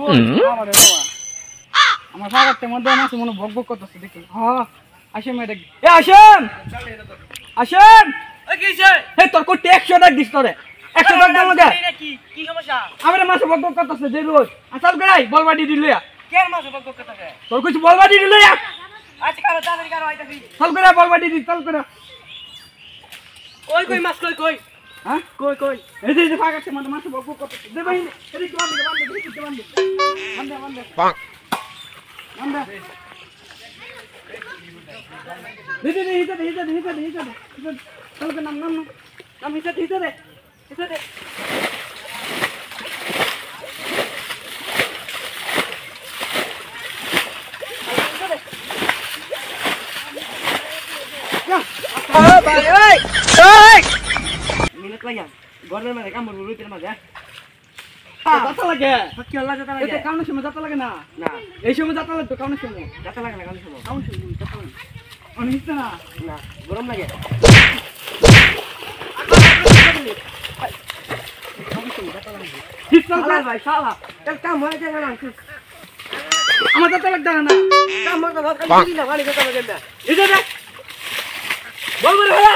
আমারে বাবা আমার ফাগাতে মধ্যে মাছ মনে ভক ভক করতেছে দেখি হ্যাঁ আসেন মেয়ে দেখ এ আসেন আসেন ওই কিছে হে তোর কো 100 টাকা দিছ তোরে 100 টাকা দাও দে কি সমস্যা আমারে মাছ ভক ভক করতেছে যে রোজ আসাল করাই বলবাডি দিলে কেন মাছ বক বক করতেছে তোর কিছু বলবাডি দিলে আচ্ছা কারো তাড়াতাড়ি কারো আইতাছি চল করে বলবাডি দি চল করে কই কই মাছ কই কই হ্যাঁ কই কই এই যে ফাগাতে মধ্যে মাছ ভক ভক করতেছে দে ভাই এদিকে বান্ধে বান্ধে পাক বান্ধে দিদি হিসা চল করে নাম হিসা দে ভাই ওই ওই মিনিট লাগা গরমের মধ্যে কাম করব রুটির মধ্যে যাতা লাগে কি হল্লা যেতে লাগে এটা কাউনের সময় যাতা লাগে না না এই সময় যাতা লাগে তো কাউনের সময় যেতে লাগে না কাম শুনো কাউন সময় যাতা লাগে অনেক হিসা না না গরম লাগে হিসা শালা ভাই শালা এর কাম হয়ে যায় না আমার যাতা লাগবে না কাম মত ভাত খাই না পানি খেতে লাগে না এই যে দেখ বলবো রে ভাইয়া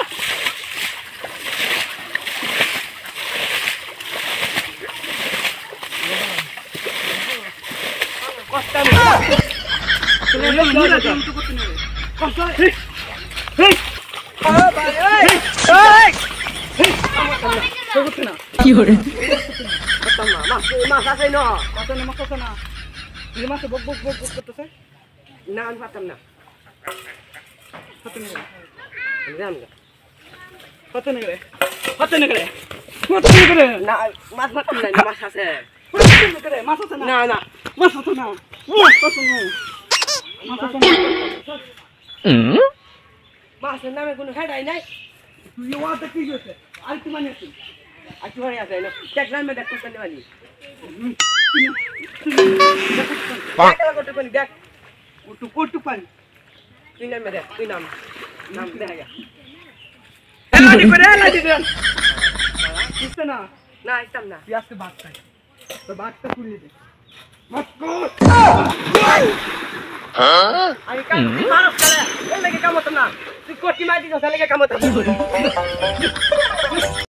কষ্ট তুমি নিলা তুমি তো করতে নেবে কষ্ট ঠিক ঠিক ভাই ওই ওই তো করতে না কি করে করতাম না মাছ আছে না কত না এই মাসে বক করতেছে না আমি পারতাম না কত নেবে জান কত নেবে কত নেবে না মাছ পারতাম না মাছ আছে মাছ আছে না না না মাছ আছে না মাছের নামে কোনো খাই নাই তুই ওয়াটা কি হচ্ছে আর কি মানে আছে আর কি হয় আছে না দেখ নামে দেখ করতে পারি পাক করতে পারি দেখ কোটু পানি তুই নামে দেখ তুই নাম দেখা গা এলাদি করে এলাদি দেন বুঝতে না না ইতাম না তুই আজকে ভাত খাই তো ভাতটা পুড়িয়ে দে ভাত কর আমি কাম মারস করে এর লাগে কাম হতো না তুই কোটি মাটি কথা লাগে কাম হতো